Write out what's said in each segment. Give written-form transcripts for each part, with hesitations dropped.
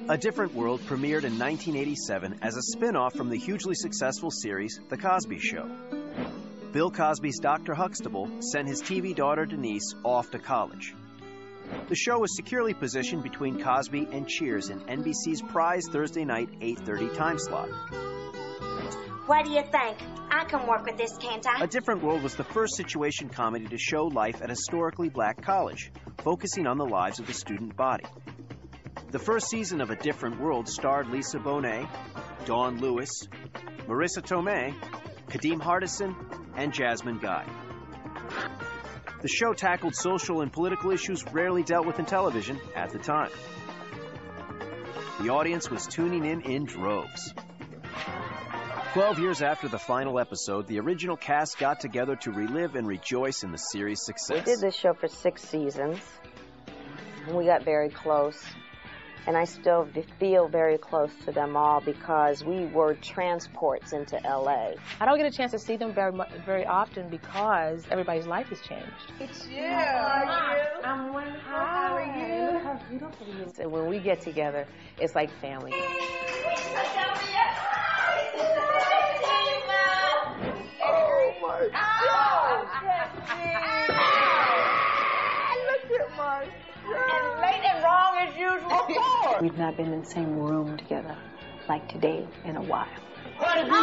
A Different World premiered in 1987 as a spin-off from the hugely successful series The Cosby Show. Bill Cosby's Dr. Huxtable sent his TV daughter Denise off to college. The show was securely positioned between Cosby and Cheers in NBC's prized Thursday night 8:30 time slot. What do you think? I can work with this, can't I? A Different World was the first situation comedy to show life at a historically black college, focusing on the lives of the student body. The first season of A Different World starred Lisa Bonet, Dawn Lewis, Marissa Tomei, Kadeem Hardison, and Jasmine Guy. The show tackled social and political issues rarely dealt with in television at the time. The audience was tuning in droves. 12 years after the final episode, the original cast got together to relive and rejoice in the series' success. We did this show for 6 seasons, and we got very close. And I still feel very close to them all because we were transports into L.A. I don't get a chance to see them very often because everybody's life has changed. It's you. How are you? I'm wonderful. How are you? Look how beautiful you are. And when we get together, it's like family. Oh my God! Look at my As late and wrong as usual. We've not been in the same room together like today in a while. Party people!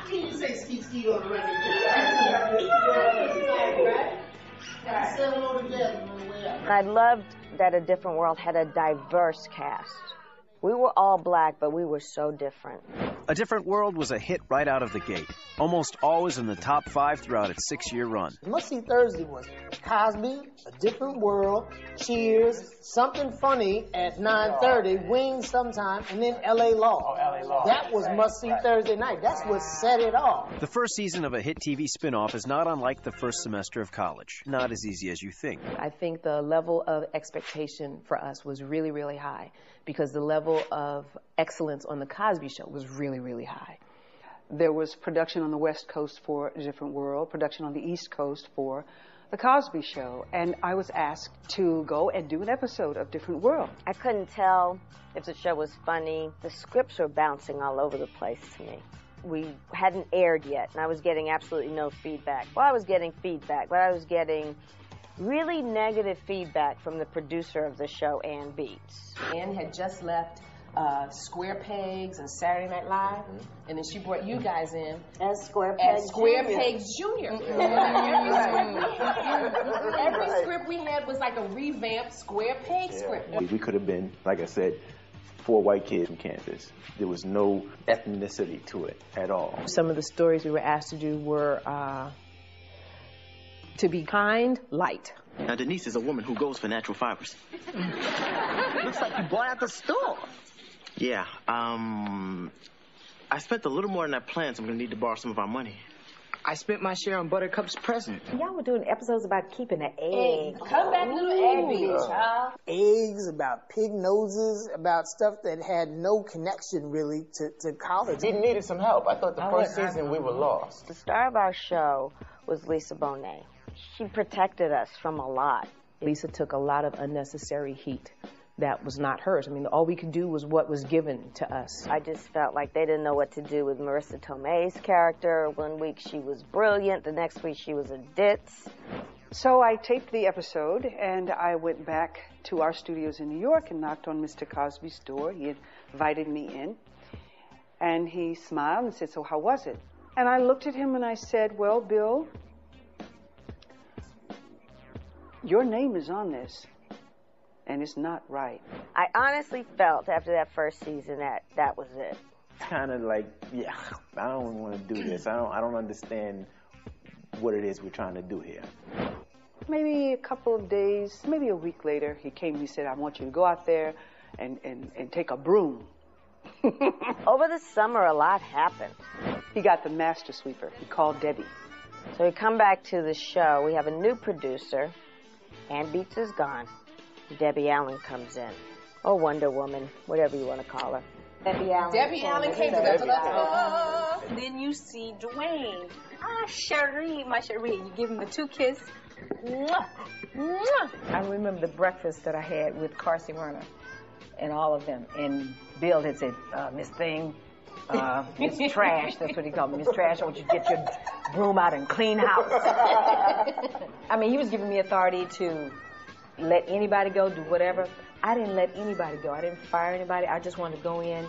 Can you say skeet skeet on the record? I loved that A Different World had a diverse cast. We were all black, but we were so different. A Different World was a hit right out of the gate, almost always in the top 5 throughout its 6-year run. Must-see Thursday was Cosby, A Different World, Cheers, Something Funny at 9:30, Wings sometime, and then L.A. Law. Oh, L.A. Law. That was must-see Thursday night. That's what set it off. The first season of a hit TV spin-off is not unlike the first semester of college. Not as easy as you think. I think the level of expectation for us was really, really high because the level of excellence on The Cosby Show was really, really high. There was production on the West Coast for A Different World, production on the East Coast for The Cosby Show, and I was asked to go and do an episode of Different World. I couldn't tell if the show was funny. The scripts were bouncing all over the place to me. We hadn't aired yet, and I was getting absolutely no feedback. Well, I was getting feedback, but I was getting really negative feedback from the producer of the show, Ann Beats. Ann had just left Square Pegs and Saturday Night Live, and then she brought you guys in As Square Pegs Jr. Every script we had was like a revamped Square Peg script. We could have been, like I said, 4 white kids from Kansas. There was no ethnicity to it at all. Some of the stories we were asked to do were to be kind, light. Now, Denise is a woman who goes for natural fibers. Looks like you bought at the store. Yeah, I spent a little more than I planned, so I'm going to need to borrow some of our money. I spent my share on Buttercup's present. Y'all were doing episodes about keeping an egg. Come back, little egg, child. Eggs, about pig noses, about stuff that had no connection really to college. We needed some help. I thought the first season we were lost. The star of our show was Lisa Bonet. She protected us from a lot. Lisa took a lot of unnecessary heat that was not hers. I mean, all we could do was what was given to us. I just felt like they didn't know what to do with Marissa Tomei's character. One week she was brilliant, the next week she was a ditz. So I taped the episode, and I went back to our studios in New York and knocked on Mr. Cosby's door. He invited me in, and he smiled and said, "So how was it?" And I looked at him and I said, "Well, Bill, your name is on this, and it's not right." I honestly felt after that first season that was it. It's kind of like, yeah, I don't want to do this. I don't understand what it is we're trying to do here. Maybe a couple of days, maybe a week later, he came and he said, "I want you to go out there and take a broom." Over the summer, a lot happened. He got the master sweeper. He called Debbie. So we come back to the show. We have a new producer. Ann Beats is gone. Debbie Allen comes in. Or Wonder Woman, whatever you want to call her. Debbie Allen came to Then you see Dwayne. Ah, Cherie, my Cherie. You give him a 2 kiss. Mwah. Mwah. I remember the breakfast that I had with Carsey Werner and all of them. And Bill had said, Miss Thing, Miss Trash, that's what he called me, Miss Trash, I want you to get your broom out and clean house. I mean, he was giving me authority to let anybody go, do whatever. I didn't let anybody go. I didn't fire anybody. I just wanted to go in.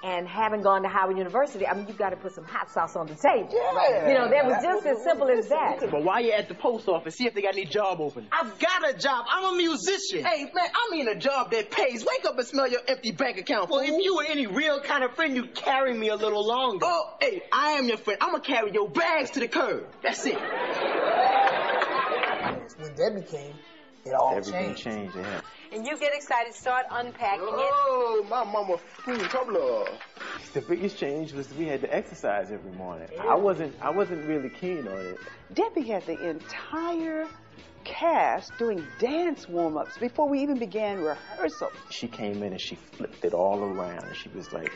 And having gone to Howard University, I mean, you got to put some hot sauce on the table. Yeah. You know, that was just as simple as that. But while you're at the post office, see if they got any job open. I've got a job. I'm a musician. Hey, man, I mean a job that pays. Wake up and smell your empty bank account, Well, fool. if you were any real kind of friend, you'd carry me a little longer. Oh, hey, I am your friend. I'm going to carry your bags to the curb. That's it. When Debbie came, it all Everything changed. changed, yeah. And you get excited, start unpacking it. Oh, my mama fool trouble. The biggest change was we had to exercise every morning. I wasn't really keen on it. Debbie had the entire cast doing dance warm-ups before we even began rehearsal. She came in and she flipped it all around, and she was like,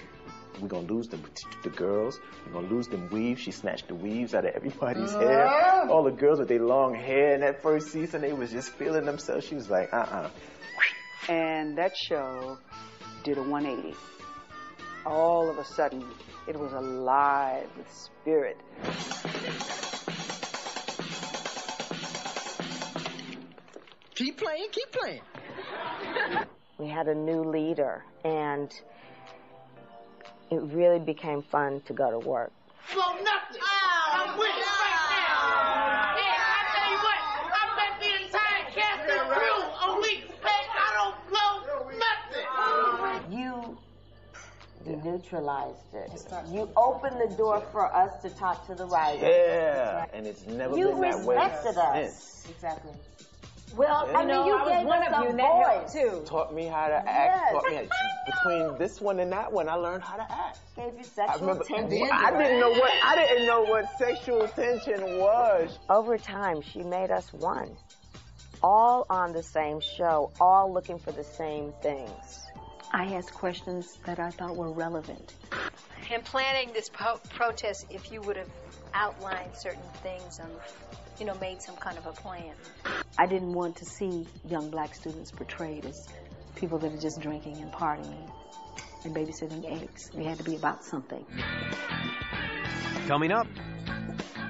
we're going to lose the girls. We're going to lose them weaves. She snatched the weaves out of everybody's hair. All the girls with their long hair in that first season, they was just feeling themselves. She was like, And that show did a 180. All of a sudden, it was alive with spirit. Keep playing, keep playing. We had a new leader, and it really became fun to go to work. Well, nothing. I'm with it right now. Yeah, I tell you what, I bet the entire cast and crew a week's pay. I don't blow nothing. You neutralized it. You opened the door for us to talk to the writers. yeah. And it's never You been that way respected us. since. Exactly. Well, I mean, you gave one us of you, a and that helped voice. too. Taught me how to act. Yes. Taught me between this one and that one, I learned how to act. Gave you I sexual remember. tension. I didn't know what sexual tension was. Over time, she made us one. All on the same show, all looking for the same things. I asked questions that I thought were relevant. In planning this protest, if you would have outlined certain things and, made some kind of a plan. I didn't want to see young black students portrayed as people that are just drinking and partying and babysitting eggs. We had to be about something. Coming up,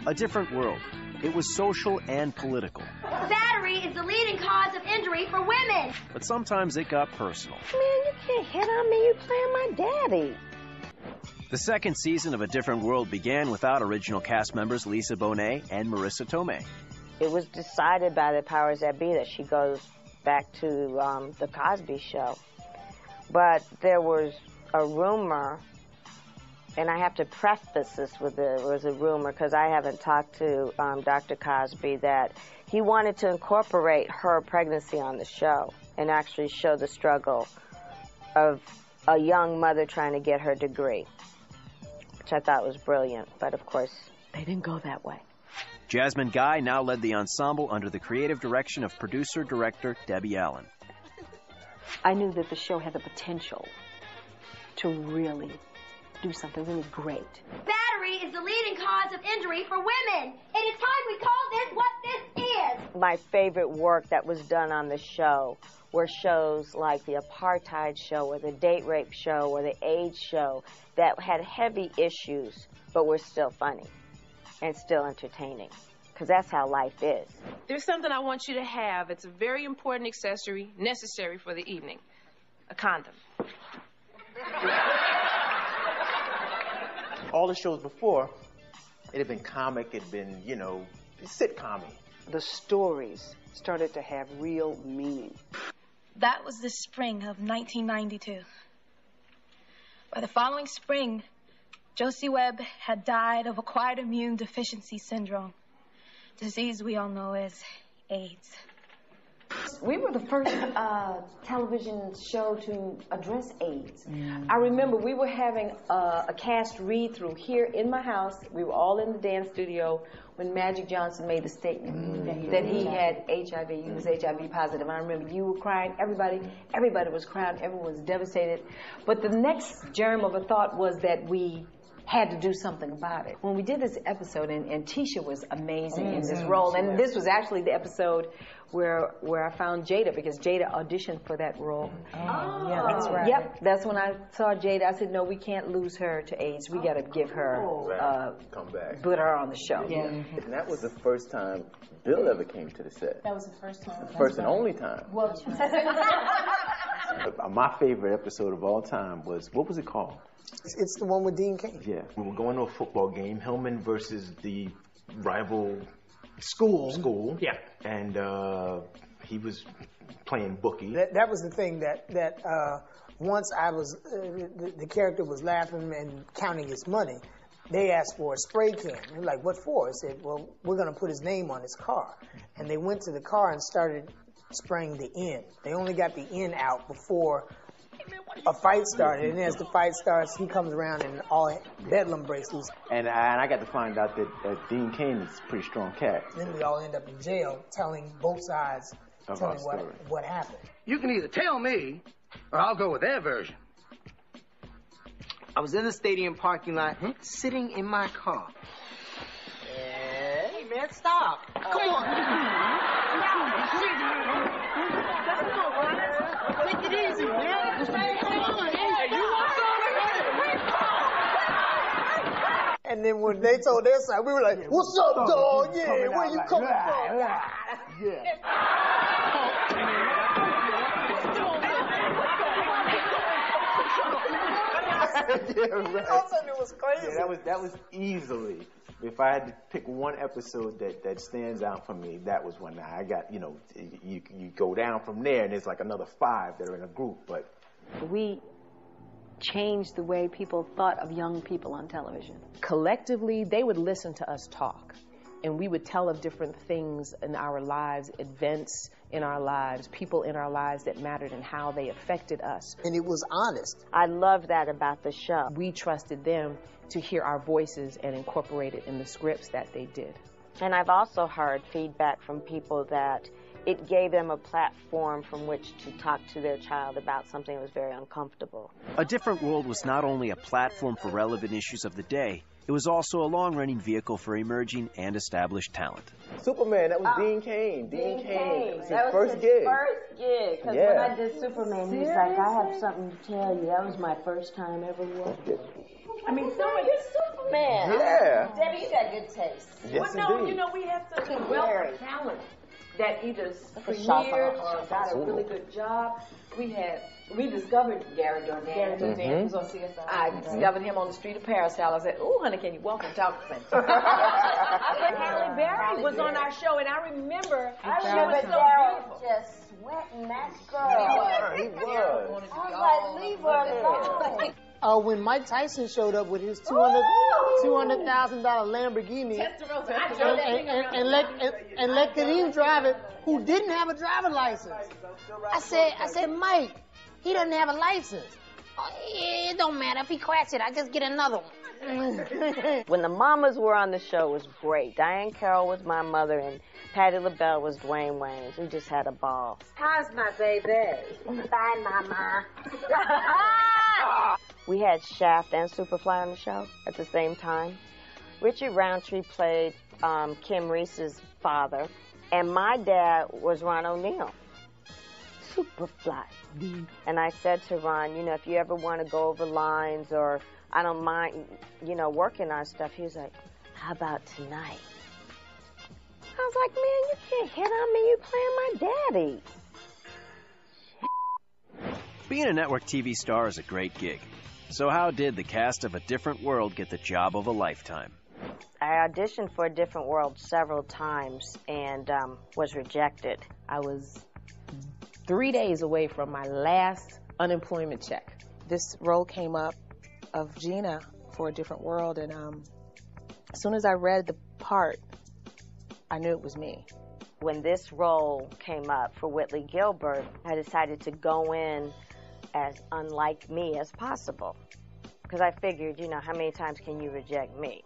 A Different World. It was social and political. Battery is the leading cause of injury for women. But sometimes it got personal. Man, you can't hit on me. You playing my daddy. The second season of A Different World began without original cast members Lisa Bonet and Marissa Tomei. It was decided by the powers that be that she goes back to the Cosby Show. But there was a rumor, and I have to preface this with there was a rumor because I haven't talked to Dr. Cosby, that he wanted to incorporate her pregnancy on the show and actually show the struggle of a young mother trying to get her degree, which I thought was brilliant. But, of course, they didn't go that way. Jasmine Guy now led the ensemble under the creative direction of producer-director Debbie Allen. I knew that the show had the potential to really do something really great. Battery is the leading cause of injury for women. It is time we call this what this is. My favorite work that was done on the show were shows like the Apartheid Show or the Date Rape Show or the AIDS Show that had heavy issues but were still funny and still entertaining, because that's how life is. There's something I want you to have. It's a very important accessory necessary for the evening. A condom. All the shows before, it had been comic, it had been, sitcom-y. The stories started to have real meaning. That was the spring of 1992. By the following spring, Josie Webb had died of acquired immune deficiency syndrome, disease we all know as AIDS. We were the first television show to address AIDS. I remember we were having a cast read-through here in my house. We were all in the dance studio when Magic Johnson made the statement that he had HIV. He was HIV positive. I remember you were crying. Everybody was crying. Everyone was devastated. But the next germ of a thought was that we had to do something about it. When we did this episode, and Tisha was amazing in this role, and this was actually the episode where I found Jada, because Jada auditioned for that role. Oh, yeah, that's right. Yep, that's when I saw Jada. I said, no, we can't lose her to AIDS. We got to give her, come back, put her on the show. Yeah. And that was the first time Bill ever came to the set. That was the first time. First and only time. Well, my favorite episode of all time was, what was it called? It's the one with Dean Cain. Yeah. We were going to a football game, Hillman versus the rival school. Yeah. And he was playing bookie. That was the thing that once I was, the character was laughing and counting his money. They asked for a spray can. They're like, what for? I said, well, we're going to put his name on his car. And they went to the car and started spraying the N. They only got the N out before a fight started. And as the fight starts, he comes around and all bedlam breaks loose. And I got to find out that Dean Cain is a pretty strong cat. Then we all end up in jail telling both sides, telling what happened. You can either tell me, or I'll go with their version. I was in the stadium parking lot, sitting in my car. Hey, man, stop. Come on. Take it easy, man. Come on. Hey, you want something? And then when they told their side, we were like, what's up, dog? Yeah, where you coming from? Yeah. Yeah, right. It was crazy. Yeah, that was easily. If I had to pick one episode that stands out for me, that was one. I got, you go down from there, and there's like another 5 that are in a group. But we changed the way people thought of young people on television. Collectively, they would listen to us talk, and we would tell of different things in our lives, events in our lives, people in our lives that mattered and how they affected us. And it was honest. I love that about the show. We trusted them to hear our voices and incorporate it in the scripts that they did. And I've also heard feedback from people that it gave them a platform from which to talk to their child about something that was very uncomfortable. A Different World was not only a platform for relevant issues of the day, it was also a long-running vehicle for emerging and established talent. Superman, that was Dean Cain. Dean Cain. That was first his gig. first gig. Because when I did Superman, he was like, I have something to tell you. That was my first time ever working. I mean, you're Superman. Yeah. Debbie, you got good taste. Yes, well, indeed. we have such a wealth of talent that either premiered or got a really good job. We discovered Gary Dornan. Who's on CSI. I discovered him on the street of Paris. I said, "Oh, honey, can you walk and talk to me?" Halle Berry was on our show, and I remember she was so beautiful. Just sweating that girl. He was. I was like, leave her alone. When Mike Tyson showed up with his $200,000 Lamborghini and let Kadeem drive it, who didn't have a driver's license. I said, Mike, he doesn't have a license. Oh, it don't matter. If he crashes it, I just get another one. When the mamas were on the show, it was great. Diane Carroll was my mother, and Patti LaBelle was Dwayne Wayne. We just had a ball. How's my baby? Bye, Mama. We had Shaft and Superfly on the show at the same time. Richard Roundtree played Kim Reese's father, and my dad was Ron O'Neal. Superfly. And I said to Ron, if you ever want to go over lines or I don't mind, working on stuff, he was like, how about tonight? I was like, man, you can't hit on me. You playing my daddy. Being a network TV star is a great gig. So how did the cast of A Different World get the job of a lifetime? I auditioned for A Different World several times and was rejected. I was 3 days away from my last unemployment check. This role came up of Gina for A Different World, and as soon as I read the part, I knew it was me. When this role came up for Whitley Gilbert, I decided to go in as unlike me as possible. Because I figured, how many times can you reject me?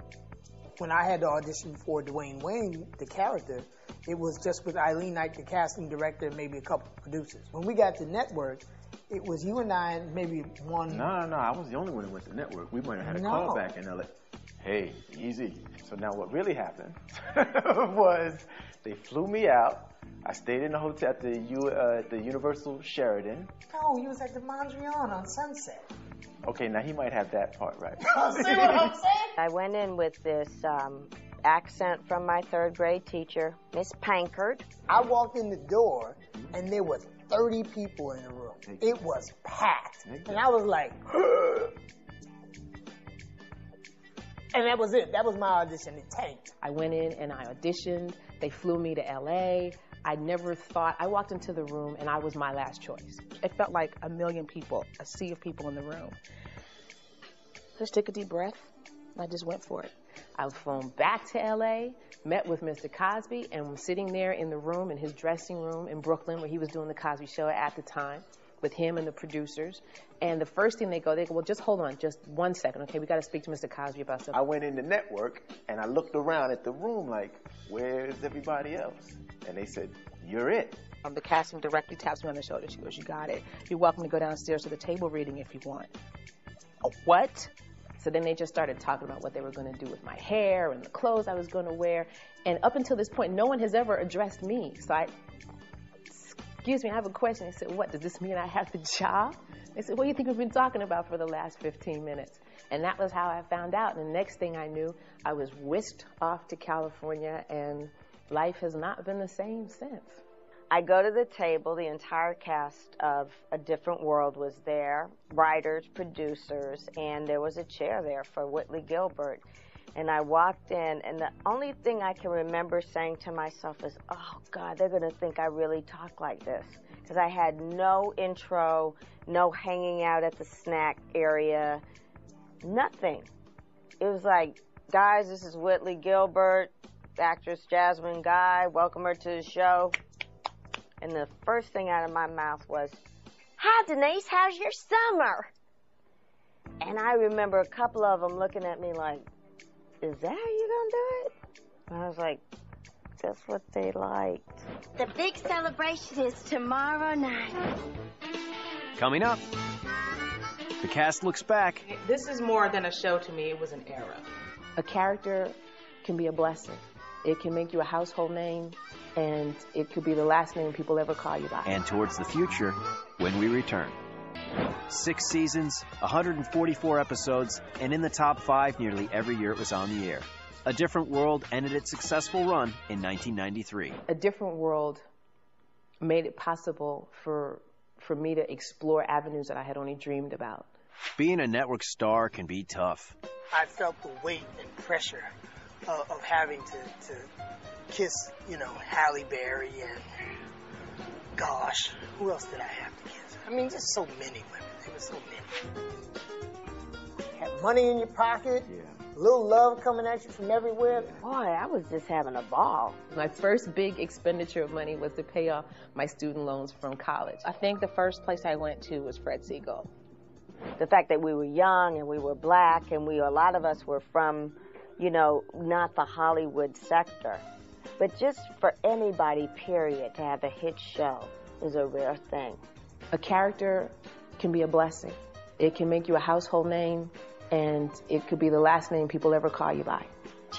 When I had to audition for Dwayne Wayne, the character, it was just with Eileen Knight, the casting director, and maybe a couple of producers. When we got to network, it was you and I and maybe one. No, I was the only one that went to network. We might have had a call back, and they're like, hey, easy. So now what really happened was they flew me out. I stayed in the hotel at the Universal Sheraton. No, he was at the Mondrian on Sunset. Okay, now he might have that part right. See what I'm saying? I went in with this accent from my third grade teacher, Miss Pankard. I walked in the door, and there were 30 people in the room. It was packed. And I was like, and that was it. That was my audition. It tanked. I went in and I auditioned. They flew me to LA. I never thought, I walked into the room and I was my last choice. It felt like a million people, a sea of people in the room. Just took a deep breath, and I just went for it. I was flown back to LA, met with Mr. Cosby, and was sitting there in the room, in his dressing room in Brooklyn, where he was doing the Cosby Show at the time, with him and the producers. And the first thing they go, well, just hold on, just 1 second, okay? We got to speak to Mr. Cosby about something. I went in the network, and I looked around at the room like, where's everybody else? And they said, you're it. The casting director taps me on the shoulder. She goes, you got it. You're welcome to go downstairs to the table reading if you want. Oh, what? So then they just started talking about what they were going to do with my hair and the clothes I was going to wear. And up until this point, no one has ever addressed me. So excuse me, I have a question. They said, what, does this mean I have the job? They said, what do you think we've been talking about for the last 15 minutes? And that was how I found out. And the next thing I knew, I was whisked off to California, and life has not been the same since. I go to the table, the entire cast of A Different World was there, writers, producers, and there was a chair there for Whitley Gilbert. And I walked in, and the only thing I can remember saying to myself is, oh, God, they're going to think I really talk like this. Because I had no intro, no hanging out at the snack area, nothing. It was like, guys, this is Whitley Gilbert, actress Jasmine Guy, welcome her to the show. And the first thing out of my mouth was, hi, Denise, how's your summer? And I remember a couple of them looking at me like, is that how you gonna do it? And I was like, that's what they liked. The big celebration is tomorrow night. Coming up, the cast looks back. This is more than a show to me. It was an era. A character can be a blessing. It can make you a household name, and it could be the last name people ever call you by. And towards the future when we return. 6 seasons, 144 episodes, and in the top 5 nearly every year it was on the air. A Different World ended its successful run in 1993. A Different World made it possible for me to explore avenues that I had only dreamed about. Being a network star can be tough. I felt the weight and pressure of having to kiss, Halle Berry and, gosh, who else did I have to kiss? I mean, just so many women. There were so many. Have money in your pocket, a little love coming at you from everywhere. Boy, I was just having a ball. My first big expenditure of money was to pay off my student loans from college. I think the first place I went to was Fred Siegel. The fact that we were young and we were black and a lot of us were from, not the Hollywood sector. But just for anybody, period, to have a hit show is a rare thing. A character can be a blessing. It can make you a household name, and it could be the last name people ever call you by.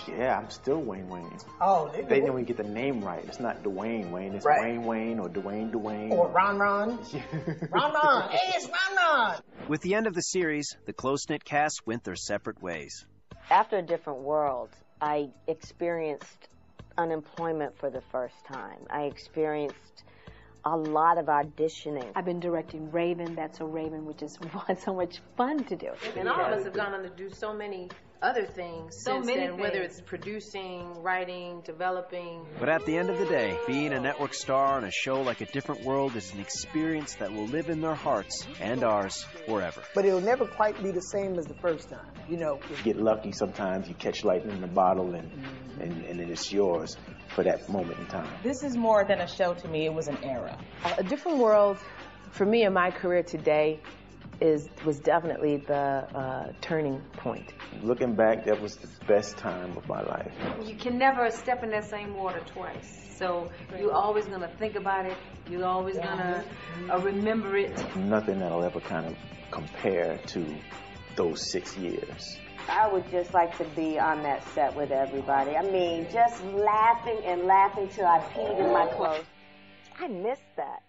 Yeah, I'm still Wayne Wayne. Oh, they didn't even get the name right. It's not Dwayne Wayne. It's right. Wayne Wayne or Dwayne. Or Ron. Ron. Hey, it's Ron. With the end of the series, the close-knit cast went their separate ways. After A Different World, I experienced unemployment for the first time. I experienced a lot of auditioning. I've been directing Raven, That's So Raven, which is so much fun to do. And all of us have gone on to do so many other things since then, whether it's producing, writing, developing. But at the end of the day, being a network star on a show like A Different World is an experience that will live in their hearts and ours forever. But it'll never quite be the same as the first time. You get lucky sometimes, you catch lightning in a bottle and then it's yours for that moment in time. This is more than a show to me. It was an era. A Different World, for me in my career today, was definitely the turning point. Looking back, that was the best time of my life. You can never step in that same water twice. So you're always going to think about it. You're always going to remember it. Nothing that'll ever kind of compare to those 6 years. I would just like to be on that set with everybody. I mean, just laughing and laughing till I peed in my clothes. I miss that.